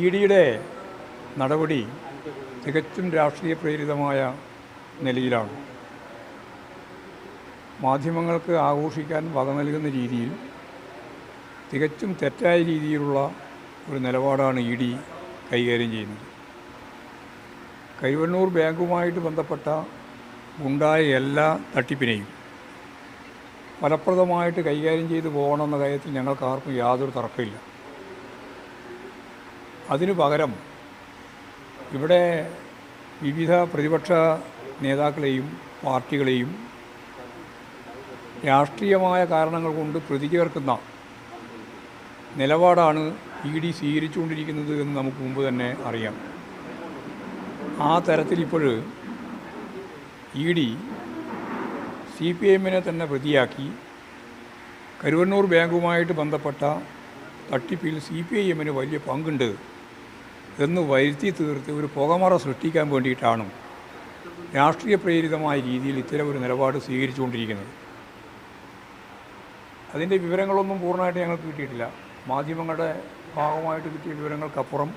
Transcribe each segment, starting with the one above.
ഇഡിയുടെ നടപടി തികച്ചും രാഷ്ട്രീയ പ്രേരിതമായ നിലയിലാണ്. മാധ്യമങ്ങൾക്ക് ആഘോഷിക്കാൻ വക നൽകുന്ന രീതിയിൽ തികച്ചും തെറ്റായ രീതിയിലുള്ള ഒരു നിലപാടാണ് ഇ ഡി കൈകാര്യം ചെയ്യുന്നത്. കരുവന്നൂർ ബാങ്കുമായിട്ട് ബന്ധപ്പെട്ട ഉണ്ടായ എല്ലാ തട്ടിപ്പിനെയും ഫലപ്രദമായിട്ട് കൈകാര്യം ചെയ്തു പോകണമെന്ന കാര്യത്തിൽ ഞങ്ങൾക്ക് ആർക്കും യാതൊരു തർക്കമില്ല. അതിനു പകരം ഇവിടെ വിവിധ പ്രതിപക്ഷ നേതാക്കളെയും പാർട്ടികളെയും രാഷ്ട്രീയമായ കാരണങ്ങൾ കൊണ്ട് പ്രതി ചേർക്കുന്ന നിലപാടാണ് ഇ ഡി സ്വീകരിച്ചുകൊണ്ടിരിക്കുന്നത് എന്ന് നമുക്ക് മുമ്പ് തന്നെ അറിയാം. ആ തരത്തിൽ ഇപ്പോൾ ഇ ഡി സി പി എമ്മിനെ തന്നെ പ്രതിയാക്കി കരുവന്നൂർ ബാങ്കുമായിട്ട് ബന്ധപ്പെട്ട തട്ടിപ്പിൽ സി പി ഐ എമ്മിന് വലിയ പങ്കുണ്ട് എന്ന് വരുത്തി തീർത്ത് ഒരു പുകമറ സൃഷ്ടിക്കാൻ വേണ്ടിയിട്ടാണ് രാഷ്ട്രീയ പ്രേരിതമായ രീതിയിൽ ഇത്തരം ഒരു നിലപാട് സ്വീകരിച്ചുകൊണ്ടിരിക്കുന്നത്. അതിൻ്റെ വിവരങ്ങളൊന്നും പൂർണ്ണമായിട്ട് ഞങ്ങൾക്ക് കിട്ടിയിട്ടില്ല. മാധ്യമങ്ങളുടെ ഭാഗമായിട്ട് കിട്ടിയ വിവരങ്ങൾക്കപ്പുറം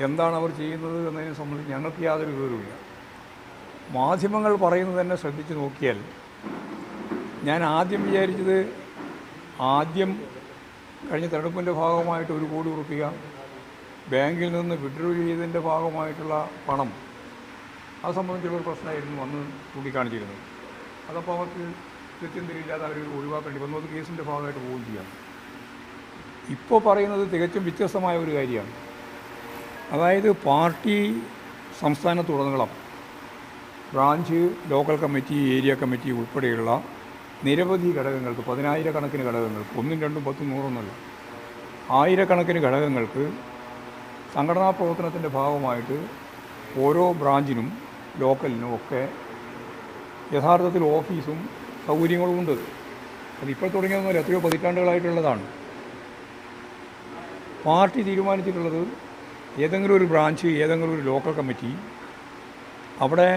എന്താണ് അവർ ചെയ്യുന്നത് എന്നതിനെ സംബന്ധിച്ച് ഞങ്ങൾക്ക് യാതൊരു വിവരവുമില്ല. മാധ്യമങ്ങൾ പറയുന്നത് തന്നെ ശ്രദ്ധിച്ച് നോക്കിയാൽ ഞാൻ ആദ്യം വിചാരിച്ചത് കഴിഞ്ഞ തെരഞ്ഞെടുപ്പിൻ്റെ ഭാഗമായിട്ട് 1 കോടി രൂപ ബാങ്കിൽ നിന്ന് വിഡ്രോ ചെയ്തതിൻ്റെ ഭാഗമായിട്ടുള്ള പണം അത് സംബന്ധിച്ചുള്ളൊരു പ്രശ്നമായിരുന്നു അന്ന് ചൂണ്ടിക്കാണിച്ചിരുന്നത്. അതപ്പോൾ അവർക്ക് കൃത്യം തിരിയില്ലാതെ അവർ ഒഴിവാക്കേണ്ടി വന്നു. അത് കേസിൻ്റെ ഭാഗമായിട്ട് പോവുകയും ചെയ്യാം. ഇപ്പോൾ പറയുന്നത് തികച്ചും വ്യത്യസ്തമായ ഒരു കാര്യമാണ്. അതായത് പാർട്ടി സംസ്ഥാനത്തുടനീളം branch, local committee, area committee ഉൾപ്പെടെയുള്ള നിരവധി ഘടകങ്ങൾക്ക്, 10,000-കണക്കിന് ഘടകങ്ങൾക്ക്, 1, 2, 10, 100 ആയിരക്കണക്കിന് ഘടകങ്ങൾക്ക് സംഘടനാ പ്രവർത്തനത്തിൻ്റെ ഭാഗമായിട്ട് ഓരോ ബ്രാഞ്ചിനും ലോക്കലിനും ഒക്കെ യഥാർത്ഥത്തിൽ ഓഫീസും സൗകര്യങ്ങളുമുണ്ട്. അതിപ്പോൾ തുടങ്ങിയതൊന്നുമല്ല, എത്രയോ പതിറ്റാണ്ടുകളായിട്ടുള്ളതാണ്. പാർട്ടി തീരുമാനിച്ചിട്ടുള്ളത് ഏതെങ്കിലും ഒരു ബ്രാഞ്ച്, ഏതെങ്കിലും ഒരു ലോക്കൽ കമ്മിറ്റി അവിടെ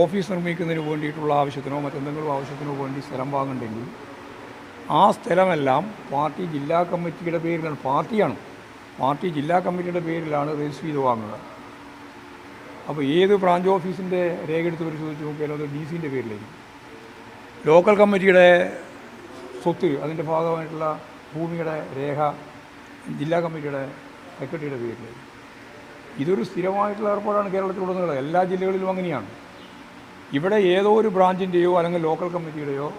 ഓഫീസ് നിർമ്മിക്കുന്നതിന് വേണ്ടിയിട്ടുള്ള ആവശ്യത്തിനോ മറ്റെന്തെങ്കിലും ആവശ്യത്തിനോ വേണ്ടി സ്ഥലം വാങ്ങുന്നുണ്ടെങ്കിൽ ആ സ്ഥലമെല്ലാം പാർട്ടി ജില്ലാ കമ്മിറ്റിയുടെ പേരിലാണ്. പാർട്ടി ജില്ലാ കമ്മിറ്റിയുടെ പേരിലാണ് രജിസ്റ്റർ ചെയ്ത് വാങ്ങുക. അപ്പോൾ ഏത് ബ്രാഞ്ച് ഓഫീസിൻ്റെ രേഖ എടുത്ത് പരിശോധിച്ച് നോക്കിയാലും അത് ഡി സിൻ്റെ പേരിലായിരിക്കും. ലോക്കൽ കമ്മിറ്റിയുടെ സ്വത്ത്, അതിൻ്റെ ഭാഗമായിട്ടുള്ള ഭൂമിയുടെ രേഖ ജില്ലാ കമ്മിറ്റിയുടെ സെക്രട്ടറിയുടെ പേരിലായിരിക്കും. ഇതൊരു സ്ഥിരമായിട്ടുള്ള ഏർപ്പാടാണ് കേരളത്തിലുടനീളം. എല്ലാ ജില്ലകളിലും അങ്ങനെയാണ്. ഇവിടെ ഏതോ ഒരു ബ്രാഞ്ചിൻ്റെയോ അല്ലെങ്കിൽ ലോക്കൽ കമ്മിറ്റിയുടെയോ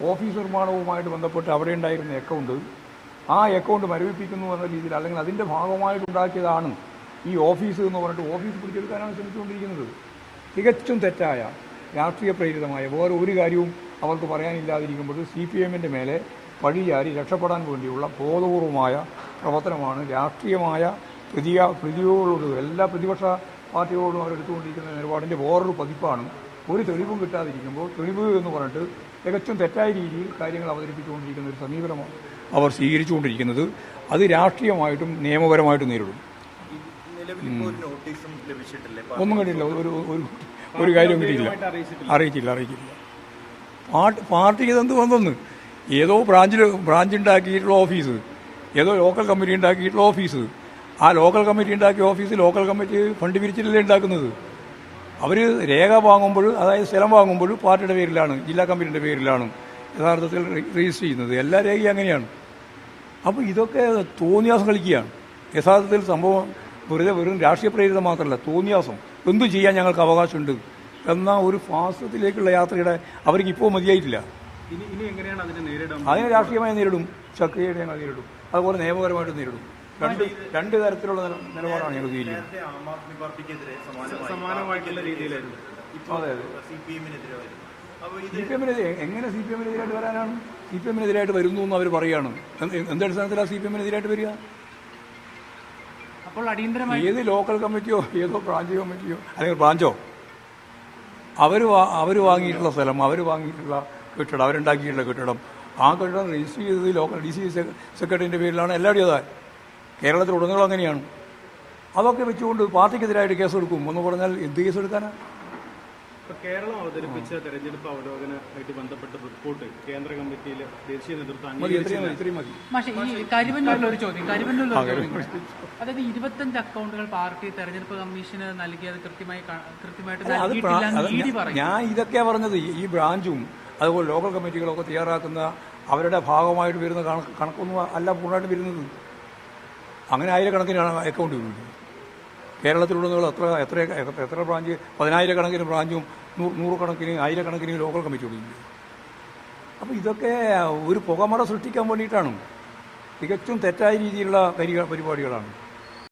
ഓഫീസ് നിർമ്മാണവുമായിട്ട് ബന്ധപ്പെട്ട് അവിടെ ഉണ്ടായിരുന്ന അക്കൗണ്ട്, ആ അക്കൗണ്ട് മരവിപ്പിക്കുന്നു എന്ന രീതിയിൽ അല്ലെങ്കിൽ അതിൻ്റെ ഭാഗമായിട്ടുണ്ടാക്കിയതാണ് ഈ ഓഫീസ് എന്ന് പറഞ്ഞിട്ട് ഓഫീസ് പിടിച്ചെടുക്കാനാണ് ശ്രമിച്ചുകൊണ്ടിരിക്കുന്നത്. തികച്ചും തെറ്റായ രാഷ്ട്രീയ പ്രേരിതമായ വേറെ ഒരു കാര്യവും അവർക്ക് പറയാനില്ലാതിരിക്കുമ്പോൾ സി പി എമ്മിൻ്റെ മേലെ പഴിയാരി രക്ഷപ്പെടാൻ വേണ്ടിയുള്ള ബോധപൂർവമായ പ്രവർത്തനമാണ്. രാഷ്ട്രീയമായ പ്രതികളോട് എല്ലാ പ്രതിപക്ഷ പാർട്ടികളോടും അവരെടുത്തുകൊണ്ടിരിക്കുന്ന നിലപാടിൻ്റെ വേറൊരു പതിപ്പാണ്. ഒരു തെളിവും കിട്ടാതിരിക്കുമ്പോൾ തെളിവ് എന്ന് പറഞ്ഞിട്ട് തികച്ചും തെറ്റായ രീതിയിൽ കാര്യങ്ങൾ അവതരിപ്പിച്ചുകൊണ്ടിരിക്കുന്ന ഒരു സമീപനമാണ് അവർ സ്വീകരിച്ചുകൊണ്ടിരിക്കുന്നത്. അത് രാഷ്ട്രീയമായിട്ടും നിയമപരമായിട്ടും നേരിടും. ഒന്നും കണ്ടില്ല, ഒരു കാര്യവും കിട്ടിയില്ല, അറിയിച്ചില്ല. പാർട്ടിക്ക് ഇതെന്ത് വന്നെന്ന്, ഏതോ ബ്രാഞ്ച് ഉണ്ടാക്കിയിട്ടുള്ള ഓഫീസ്, ഏതോ ലോക്കൽ കമ്മിറ്റി ഉണ്ടാക്കിയിട്ടുള്ള ഓഫീസ്, ആ ലോക്കൽ കമ്മിറ്റി ഉണ്ടാക്കിയ ഓഫീസ് ലോക്കൽ കമ്മിറ്റി ഫണ്ട് പിരിച്ചിട്ടല്ലേ ഉണ്ടാക്കുന്നത്. അവർ രേഖ വാങ്ങുമ്പോൾ, അതായത് സ്ഥലം വാങ്ങുമ്പോൾ പാർട്ടിയുടെ പേരിലാണ്, ജില്ലാ കമ്മിറ്റിയുടെ പേരിലാണ് യഥാർത്ഥത്തിൽ രജിസ്റ്റർ ചെയ്യുന്നത്. എല്ലാ രേഖയും അങ്ങനെയാണ്. അപ്പോൾ ഇതൊക്കെ തോന്നിയാസം കളിക്കുകയാണ്. യഥാർത്ഥത്തിൽ സംഭവം വെറും രാഷ്ട്രീയ പ്രേരിതം മാത്രമല്ല, തോന്നിയാസം. എന്തു ചെയ്യാൻ ഞങ്ങൾക്ക് അവകാശമുണ്ട് എന്ന ഒരു ഫാസത്തിലേക്കുള്ള യാത്രയുടെ അവർക്ക് ഇപ്പോൾ മതിയായിട്ടില്ല. അതിനെ രാഷ്ട്രീയമായി നേരിടും, ശക്തിയായിട്ട് ഞങ്ങൾ നേരിടും, അതുപോലെ നിയമപരമായിട്ട് നേരിടും. രണ്ട് തരത്തിലുള്ള നിലപാടാണ് ഞങ്ങൾ സ്വീകരിക്കുന്നത്. അതെ. സി പി എമ്മിനെതിരെ എങ്ങനെ സി പി എമ്മിനെതിരായിട്ട് വരാനാണ്? സി പി എമ്മിനെതിരായിട്ട് വരുന്നു എന്ന് അവർ പറയുകയാണ്. എന്തടിസ്ഥാനത്തിലാണ് സി പി എമ്മിനെതിരായിട്ട് വരിക? അപ്പോൾ ഏത് ലോക്കൽ കമ്മിറ്റിയോ ഏതോ ബ്രാഞ്ച് കമ്മിറ്റിയോ അല്ലെങ്കിൽ ബ്രാഞ്ചോ അവർ വാങ്ങിയിട്ടുള്ള സ്ഥലം, അവർ വാങ്ങിയിട്ടുള്ള കെട്ടിടം, അവരുണ്ടാക്കിയിട്ടുള്ള കെട്ടിടം, ആ കെട്ടിടം രജിസ്റ്റർ ചെയ്തത് ലോക്കൽ ഡി സി സെക്രട്ടറിൻ്റെ പേരിലാണ്. എല്ലാവരും അതാ കേരളത്തിലുടനീളം അങ്ങനെയാണ്. അതൊക്കെ വെച്ചുകൊണ്ട് പാർട്ടിക്കെതിരായിട്ട് കേസെടുക്കും എന്ന് പറഞ്ഞാൽ എന്ത് കേസെടുക്കാനാണ്? ഇപ്പോൾ കേരളം അവതരിപ്പിച്ച തെരഞ്ഞെടുപ്പ് അവലോകനമായിട്ട് ബന്ധപ്പെട്ട റിപ്പോർട്ട് കേന്ദ്ര കമ്മിറ്റിയിൽ ദേശീയ നേതൃത്വം ഈ കരിവന്നൂരിൽ ഒരു ചോദ്യം അതായത് 25 അക്കൗണ്ടുകൾ പാർട്ടി തെരഞ്ഞെടുപ്പ് കമ്മീഷന് നൽകിയത് കൃത്യമായിട്ട് നൽകിയിട്ടില്ലെന്ന് ഇഡി പറയും. ഞാൻ ഇതൊക്കെയാ പറഞ്ഞത്. ഈ ബ്രാഞ്ചും അതുപോലെ ലോക്കൽ കമ്മിറ്റികളൊക്കെ തയ്യാറാക്കുന്ന അവരുടെ ഭാഗമായിട്ട് വരുന്ന കണക്കൊന്നും അല്ല പൂർണ്ണമായിട്ട് വരുന്നത്. അങ്ങനെ ആയിരക്കണക്കിന് അക്കൗണ്ട് വരുന്നുണ്ട് കേരളത്തിലുടനീളം. എത്ര ബ്രാഞ്ച്, 10,000 കണക്കിന് ബ്രാഞ്ചും നൂറുകണക്കിന് ആയിരക്കണക്കിന് ലോക്കൽ കമ്മിറ്റികളുണ്ട്. അപ്പോൾ ഇതൊക്കെ ഒരു പുകമറ സൃഷ്ടിക്കാൻ വേണ്ടിയിട്ടാണ്. തികച്ചും തെറ്റായ രീതിയിലുള്ള പരിപാടികളാണ്.